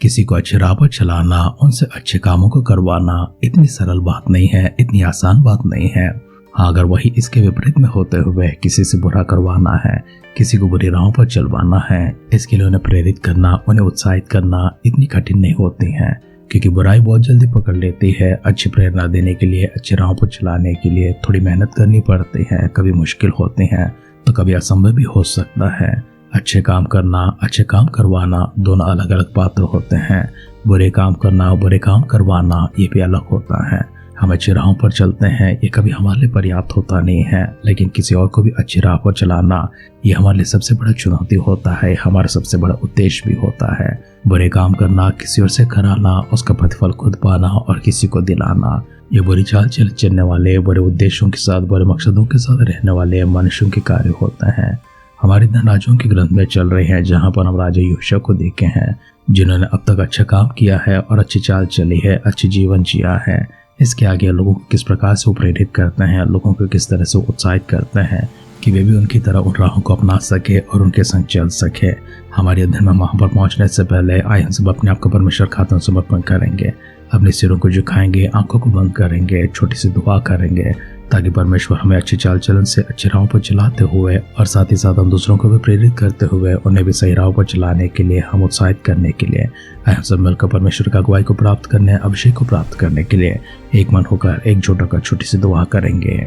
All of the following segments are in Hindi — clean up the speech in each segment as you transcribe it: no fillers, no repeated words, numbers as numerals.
किसी को अच्छे राह पर चलाना, उनसे अच्छे कामों को करवाना इतनी सरल बात नहीं है, इतनी आसान बात नहीं है। हाँ, अगर वही इसके विपरीत में होते हुए किसी से बुरा करवाना है, किसी को बुरी राहों पर चलवाना है, इसके लिए उन्हें प्रेरित करना, उन्हें उत्साहित करना इतनी कठिन नहीं होती है, क्योंकि बुराई बहुत जल्दी पकड़ लेती है। अच्छी प्रेरणा देने के लिए, अच्छी राहों पर चलाने के लिए थोड़ी मेहनत करनी पड़ती है, कभी मुश्किल होती है तो कभी असंभव भी हो सकता है। अच्छे काम करना, अच्छे काम करवाना दोनों अलग अलग पात्र होते हैं। बुरे काम करना, बुरे काम करवाना ये भी अलग होता है। हम अच्छी राहों पर चलते हैं, ये कभी हमारे लिए पर्याप्त होता नहीं है, लेकिन किसी और को भी अच्छी राह पर चलाना ये हमारे लिए सबसे बड़ा चुनौती होता है, हमारा सबसे बड़ा उद्देश्य भी होता है। बुरे काम करना, किसी और से कराना, उसका प्रतिफल खुद पाना और किसी को दिलाना, ये बुरी चाल चलने वाले, बुरे उद्देश्यों के साथ, बुरे मकसदों के साथ रहने वाले मनुष्यों के कार्य होते हैं। हमारे धनराजों के ग्रंथ में चल रहे हैं, जहाँ पर हम राजा योशिया को देखे हैं, जिन्होंने अब तक अच्छा काम किया है और अच्छी चाल चली है, अच्छी जीवन जिया है। इसके आगे लोगों को किस प्रकार से वो प्रेरित करते हैं, लोगों को किस तरह से उत्साहित करते हैं कि वे भी उनकी तरह उन राहों को अपना सके और उनके संग चल सके। हमारे अध्ययन में वहाँ पर पहुँचने से पहले आइए हम सब अपने आप को परमेश्वर खातों समर्पण करेंगे, अपने सिरों को झुकाएंगे, आंखों को बंद करेंगे, छोटी सी दुआ करेंगे, ताकि परमेश्वर हमें अच्छी चाल चलन से अच्छी राहों पर चलाते हुए और साथ ही साथ हम दूसरों को भी प्रेरित करते हुए उन्हें भी सही राहों पर चलाने के लिए, हम उत्साहित करने के लिए, हम सब मिलकर परमेश्वर का अगुवाई को प्राप्त करने, अभिषेक को प्राप्त करने के लिए एक मन होकर एकजुट होकर छोटी सी दुआ करेंगे।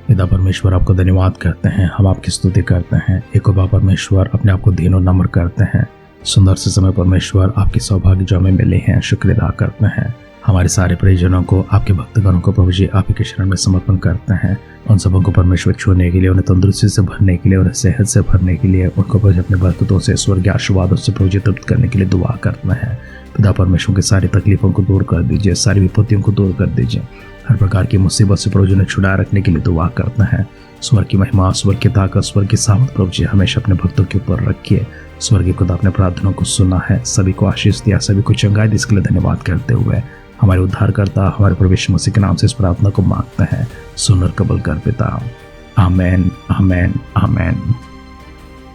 पिता परमेश्वर, आपको धन्यवाद करते हैं, हम आपकी स्तुति करते हैं। एक बार परमेश्वर अपने आप को दीन और नम्र करते हैं। सुंदर से समय परमेश्वर आपके सौभाग्य जो हमें मिले हैं, शुक्र अदा करते हैं। हमारे सारे परिजनों को, आपके भक्तगणों को प्रभु जी आप ही के शरण में समर्पण करते हैं। उन सबों को परमेश्वर छूने के लिए, उन्हें तंदुरुस्ती से भरने के लिए, उन्हें सेहत से भरने के लिए, उनको प्रभु अपने बरकतों से, स्वर्गीय आशीर्वादों से प्रभु जी तृप्त करने के लिए दुआ करते हैं। पिता परमेश्वर की सारी तकलीफों को दूर कर दीजिए, सारी विपत्तियों को दूर कर दीजिए, हर प्रकार की मुसीबत से प्रभु जी ने छुड़ाए रखने के लिए दुआ करते हैं। स्वर्ग की महिमा, स्वर्ग की ताकत, स्वर्ग की सामर्थ प्रभु जी हमेशा अपने भक्तों के ऊपर रखिए। स्वर्गीय खुदा अपने प्रार्थनाओं को सुना है, सभी को आशीष दिया, सभी को चंगाई दी, इसके लिए धन्यवाद करते हुए हमारे उद्धारकर्ता हमारे प्रभु यीशु मसीह के नाम से इस प्रार्थना को मांगते हैं। सुन और कबूल कर पिता। आमेन, आमेन, आमेन।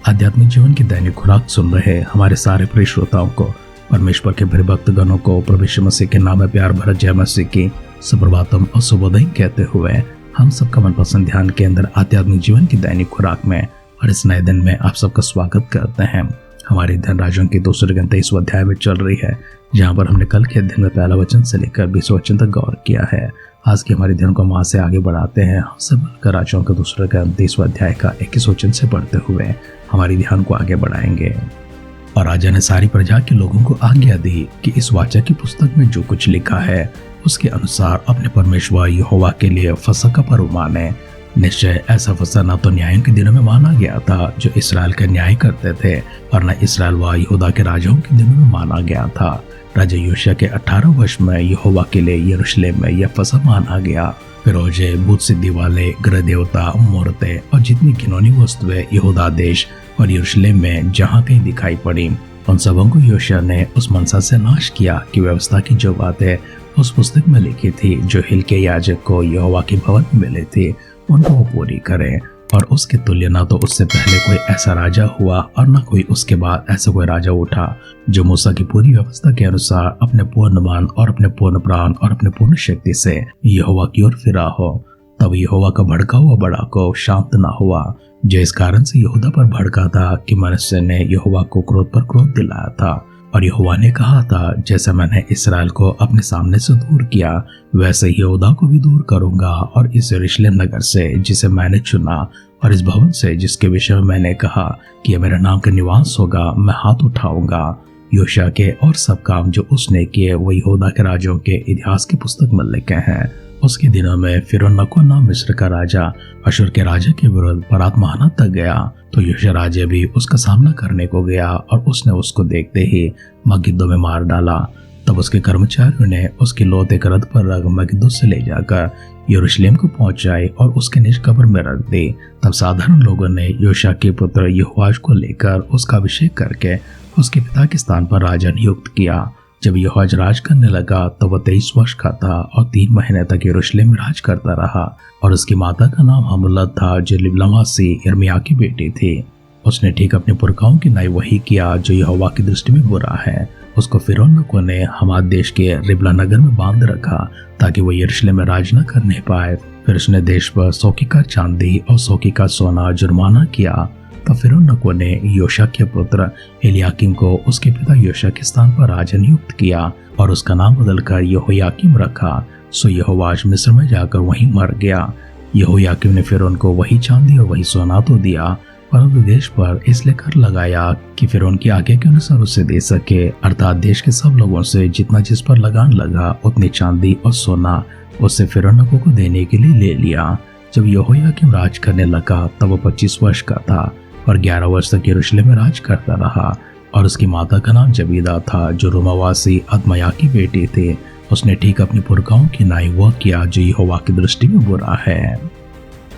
आध्यात्मिक जीवन की दैनिक खुराक सुन रहे हमारे सारे प्रिय श्रोताओं को, परमेश्वर के भक्त भक्तगणों को प्रभु यीशु मसीह के नाम में प्यार भरा जय मसीह की सुप्रभातम और शुभोदय कहते हुए हम सबका मनपसंद ध्यान के अंदर आध्यात्मिक जीवन की दैनिक खुराक में और इस नए दिन में आप सबका स्वागत करते हैं। हमारे धनराजों की दूसरे ग्रंथ 23 अध्याय में चल रही है, जहाँ पर हमने कल के अध्ययन में पहला वचन से लेकर 20 वचन तक गौर किया है। आज के हमारे अध्ययन को वहां से आगे बढ़ाते हैं। हम सब मिलकर राजाओं का दूसरा ग्रंथ 23 अध्याय का 21 वचन से पढ़ते हुए हमारे ध्यान को आगे बढ़ाएंगे। और राजा ने सारी प्रजा के लोगों को आज्ञा दी कि इस वाचा की पुस्तक में जो कुछ लिखा है उसके अनुसार अपने परमेश्वर यहोवा के लिए फसह का पर्व माने। निश्चय ऐसा फसह न तो न्यायों के दिनों में माना गया था जो इसराइल का न्याय करते थे, और न इसराइल व यहूदा के राजाओं के दिनों में माना गया था। राजा योशिया के 18 वर्ष में यहोवा के लिए यरूशलेम में यह फसह माना गया। फिरोजे, भूत सिद्धि वाले, ग्रह देवता, मूर्तें और जितनी घिनौनी वस्तुएं यहूदा देश और यरूशलेम में जहाँ कहीं दिखाई पड़ी, उन सबों को योशिया ने उस मनसा से नाश किया कि व्यवस्था की जो बातें उस पुस्तक में लिखी थी, जो हिल्किय्याह याजक को यहोवा के भवन में मिली थी, उनको वो पूरी करें। और उसके तुल्य न तो उससे पहले कोई ऐसा राजा हुआ और न कोई उसके बाद ऐसा कोई राजा उठा जो मूसा की पूरी व्यवस्था के अनुसार अपने पूर्ण मन और अपने पूर्ण प्राण और अपने पूर्ण शक्ति से यहोवा की ओर फिरा हो। तब यहोवा का भड़का हुआ बड़ा कोप शांत न हुआ, जो इस कारण से यहूदा पर भड़का था कि मनुष्य ने यहोवा को क्रोध पर क्रोध दिलाया था। और यहोवा ने कहा था, जैसे मैंने इसराइल को अपने सामने से दूर किया, वैसे ही यहूदा को भी दूर करूंगा, और इस यरूशलेम नगर से जिसे मैंने चुना और इस भवन से जिसके विषय में मैंने कहा कि यह मेरे नाम का निवास होगा, मैं हाथ उठाऊंगा। योशिया के और सब काम जो उसने किए वो यहूदा के राजाओं के इतिहास की पुस्तक में लिखे हैं। उसके दिनों में फिरौन नको नाम मिस्र का राजा अशूर के राजा के विरुद्ध परात महाना तक गया, तो योशिया राजा भी उसका सामना करने को गया और उसने उसको देखते ही मगिद्दो में मार डाला। तब उसके कर्मचारियों ने उसकी लौत एक रथ पर रख मगिद्दो से ले जाकर यरूशलेम को पहुंचाई और उसके निज कब्र में रख दी। तब साधारण लोगों ने योशिया के पुत्र यहोआश को लेकर उसका अभिषेक करके उसके पिता के स्थान पर राजा नियुक्त किया। जब यहोआश राज करने लगा तो वह 23 वर्ष का था और 3 महीने तक यरूशलेम में राज करता रहा। और उसकी माता का नाम हमलत था, जो लिब्लावासी यिर्मयाह की बेटी थी। उसने ठीक अपने पुरखाओं की नाई वही किया जो यहोवा की दृष्टि में बुरा है, उसको फिरौनको ने हमाद देश के रिबला नगर में बांध रखा ताकि वो यरूशलेम में राज न करने पाए। फिर उसने देश पर 100 किक्कार चांदी और 100 किक्कार सोना जुर्माना किया। तब फिरौनको ने योशा के पुत्र एलियाकीम को उसके पिता योशा के स्थान पर राजा नियुक्त किया और उसका नाम बदलकर यहोयाकीम रखा। सो यहोवाश मिस्र में जाकर वहीं मर गया। यहोयाकीम ने फिरौनको वही चांदी और वही सोना तो दिया, परंतु देश पर इसलिए कर लगाया कि फिरौन की आज्ञा के अनुसार उसे दे सके, अर्थात देश के सब लोगों से जितना जिस पर लगान लगा उतनी चांदी और सोना उससे फिरौनको को देने के लिए ले लिया। जब यहोयाकीम राज करने लगा तब वो 25 वर्ष का था और 11 वर्ष तक यरूशलेम में राज करता रहा। और उसकी माता का नाम जबीदा था, जो रोमावासी अदमया की बेटी थी। उसने ठीक अपने पुरखाओं की नाई वह किया जो यहोवा की दृष्टि में बुरा है।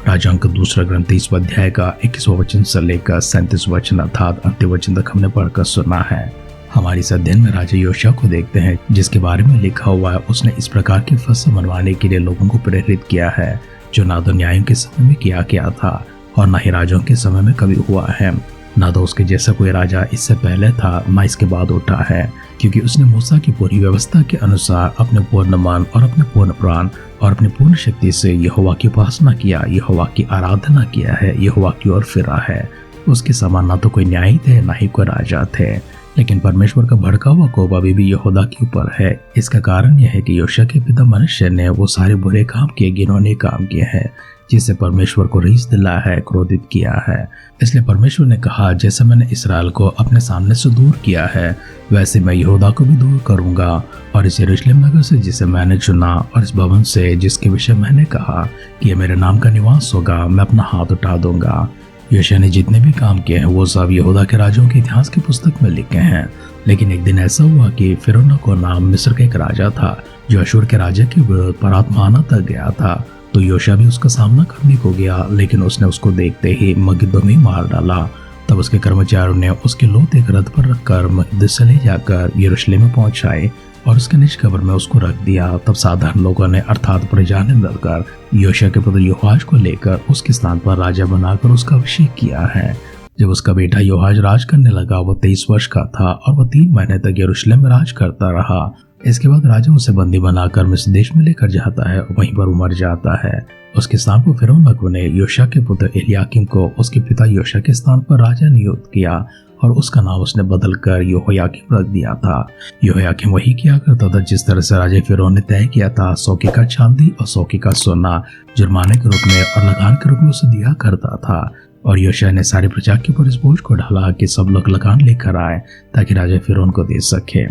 राजाओं का दूसरा ग्रंथ 30 अध्याय का 21वां वचन से लेकर 37 वचन अर्थात अंतिम वचन तक हमने पढ़कर सुना है। हमारी इस अध्ययन में राजा योशिया को देखते हैं, जिसके बारे में लिखा हुआ है उसने इस प्रकार की फसल मनवाने के लिए लोगों को प्रेरित किया है जो ना तो न्यायों के समय में किया गया था और ना ही राजाओं के समय में कभी हुआ है। ना तो उसके जैसा कोई राजा इससे पहले था ना इसके बाद उठा है, क्योंकि उसने मूसा की पूरी व्यवस्था के अनुसार अपने पूर्ण मन और अपने पूर्ण प्राण और अपनी पूर्ण शक्ति से यहोवा की उपासना किया, यहोवा की आराधना किया है, यहोवा की ओर फिरा है। उसके समान ना तो कोई न्यायी थे ना ही कोई राजा थे, लेकिन परमेश्वर का भड़का हुआ कोप अभी भी यहूदा के ऊपर है। इसका कारण यह है कि योशिया के पिता मनुष्य ने वो सारे बुरे काम किए, घिनौने काम किए हैं, जिससे परमेश्वर को रीस दिला है, क्रोधित किया है। इसलिए परमेश्वर ने कहा, जैसे मैंने इसराइल को अपने सामने से दूर किया है वैसे मैं यहूदा को भी दूर करूंगा, और इस यरूशलेम नगर से जिसे मैंने चुना और इस भवन से जिसके विषय मैंने कहा कि यह मेरे नाम का निवास होगा, मैं अपना हाथ उठा दूंगा। योशिया ने जितने भी काम किए हैं वो सब यहूदा के राजाओं के इतिहास की पुस्तक में लिखे हैं। लेकिन एक दिन ऐसा हुआ कि फिरौनको नाम मिस्र का एक राजा था जो अशूर के राजा के विरुद्ध परात्माना तक गया था। तो योशिया भी उसका सामना करने को गया, लेकिन उसने उसको देखते ही मगिद्दो में मार डाला। तब उसके कर्मचारियों ने उसके लोथ एक रथ पर रखकर मगिद्दो से ले जाकर यरूशलेम में पहुंचाए और उसके निज कब्र में उसको रख दिया। तब साधारण लोगों ने अर्थात प्रजा ने मिलकर योशिया के पुत्र योआश को लेकर उसके स्थान पर राजा बनाकर उसका अभिषेक किया है। जब उसका बेटा योआश राज करने लगा, वह 23 वर्ष का था और वह 3 महीने तक यरूशलेम में राज करता रहा। इसके बाद राजा उसे बंदी बनाकर मिस्र देश में लेकर जाता है, वहीं पर वो मर जाता है। उसके स्थान पर फिरौनको ने योशिया के पुत्र एलियाकीम को उसके पिता योशिया के स्थान पर राजा नियुक्त किया और उसका नाम उसने बदलकर यहोयाकीम रख दिया था। यहोयाकीम वही किया करता था जिस तरह से राजा फिरौन ने तय किया था। 100 किक्कार चांदी और 100 किक्कार सोना जुर्माने के रूप में और लगान के रूप में उसे दिया करता था। और योशिया ने सारी प्रजा के ऊपर इस बोझ को डाला कि सब लोग लगान लेकर आए ताकि राजा फिरौन को दे सके।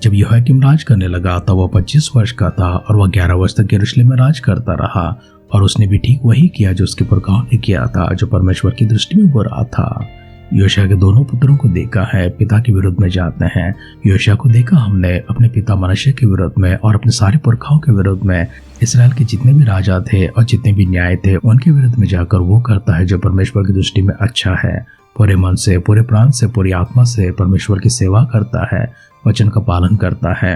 जब यहोयाकीम राज करने लगा तब वह 25 वर्ष का था और वह 11 वर्ष तक यरूशलेम में राज करता रहा। और उसने भी ठीक वही किया जो उसके पुरखाओं ने किया था, जो परमेश्वर की दृष्टि में बुरा था। योशिया के दोनों पुत्रों को देखा है, पिता के विरुद्ध में जाते हैं। योशिया को देखा हमने अपने पिता मनश्शे के विरुद्ध में और अपने सारे पुरखाओं के विरुद्ध में। इसराइल के जितने भी राजा थे और जितने भी न्याय थे उनके विरुद्ध में जाकर वो करता है जो परमेश्वर की दृष्टि में अच्छा है। पूरे मन से, पूरे प्राण से, पूरी आत्मा से परमेश्वर की सेवा करता है, वचन का पालन करता है।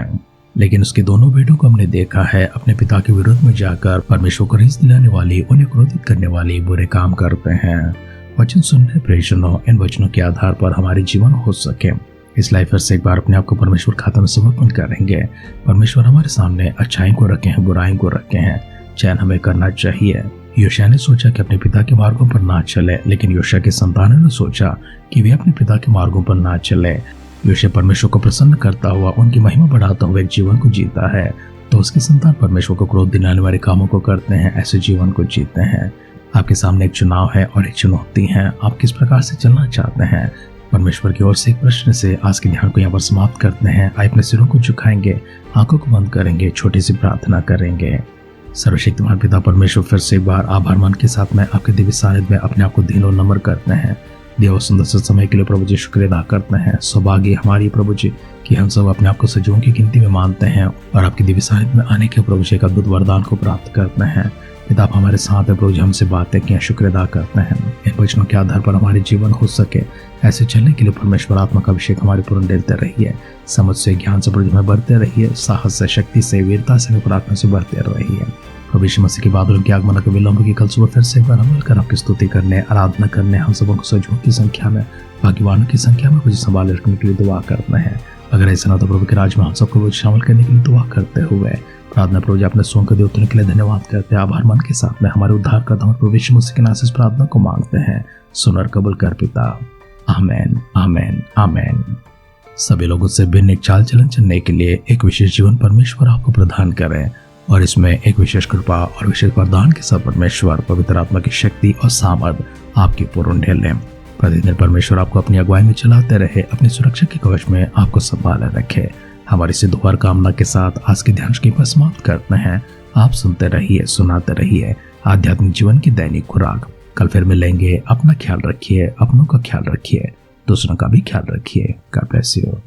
लेकिन उसके दोनों बेटों को हमने देखा है अपने पिता के विरुद्ध में जाकर परमेश्वर को रीस दिलाने वाली, उन्हें क्रोधित करने वाली बुरे काम करते हैं। वचन सुनने प्रेषणों, इन वचनों के आधार पर हमारे जीवन हो सके, इसलिए फिर से एक बार अपने आप को परमेश्वर खाते में समर्पण करेंगे। परमेश्वर हमारे सामने अच्छाई को रखे हैं, बुराई को रखे हैं, चयन हमें करना चाहिए। योशिया ने सोचा कि अपने पिता के मार्गों पर ना चले, लेकिन योशिया के संतानों ने सोचा कि वे अपने पिता के मार्गों पर ना चले। योशिया परमेश्वर को प्रसन्न करता हुआ, उनकी महिमा बढ़ाता हुआ एक जीवन को जीता है। तो उसके संतान परमेश्वर को क्रोध दिलाने वाले कामों को करते हैं, ऐसे जीवन को जीते हैं। आपके सामने एक चुनाव है और एक चुनौती है। आप किस प्रकार से चलना चाहते हैं? परमेश्वर की ओर से एक प्रश्न से आज के ध्यान को यहाँ पर समाप्त करते हैं। आइए अपने सिरों को झुकाएंगे, आंखों को बंद करेंगे, छोटी सी प्रार्थना करेंगे। सर्वशक्तिमान पिता परमेश्वर, फिर से एक बार आभार मन के साथ में आपके दिव्य सानिध्य में अपने आप को दिलो नम्र करते हैं। देव सुंदर से समय के लिए प्रभु जी शुक्र अदा करते हैं। सौभाग्य हमारी प्रभु जी कि हम सब अपने आप को सजीवों की गिनती में मानते हैं और आपके दिव्य सानिध्य में आने के प्रभु जी का अद्भुत वरदान को प्राप्त करते हैं। पिता आप हमारे साथ है प्रभु जी, हमसे बातें किया, शुक्र अदा करते हैं। इन वचनों के आधार पर हमारे जीवन हो सके ऐसे चलने के लिए परमेश्वर आत्मा का अभिषेक हमारे पूर्ण देते रहिए। समझ से, ज्ञान से प्रभु में बढ़ते रहिए, साहस से, शक्ति से, वीरता से, प्रार्थना से बढ़ते रहिए। प्रभु यीशु मसीह के बादलों की आगमन के विलंब की कल सुबह फिर से एक बार अमल कर आपकी स्तुति करने, आराधना करने, हम सबों को सजीवों की संख्या में, भाग्यवानों की संख्या में कुछ संभाल रखने के लिए दुआ करते हैं। अगर ऐसा ना तो प्रभु के राज में हम सबको भी शामिल करने के लिए दुआ करते हुए प्रार्थना प्रभु जी अपने सोन को देवतों के लिए धन्यवाद करते हैं। आभार मन के साथ में हमारे उद्धार करता हूँ प्रभु यीशु मसीह के नाम से इस प्रार्थना को मांगते हैं, सुनर कबूल कर पिता, आमेन आमेन आमेन। सभी लोगों से भिन्न एक चाल चलन चलने के लिए एक विशेष जीवन परमेश्वर आपको प्रदान करें और इसमें एक विशेष कृपा और विशेष वरदान के साथ परमेश्वर पवित्र आत्मा की शक्ति और सामर्थ आपकी पूर्ण ढेल लें। प्रतिदिन परमेश्वर आपको अपनी अगुवाई में चलाते रहे, अपनी सुरक्षा के कवच में आपको संभाले रखे। हमारी सिद्ध हर कामना के साथ आज के ध्यान की समाप्त करते हैं। आप सुनते रहिए, सुनाते रहिए आध्यात्मिक जीवन की दैनिक खुराक। कल फिर मिलेंगे। अपना ख्याल रखिए, अपनों का ख्याल रखिए, दूसरों का भी ख्याल रखिए। God bless you.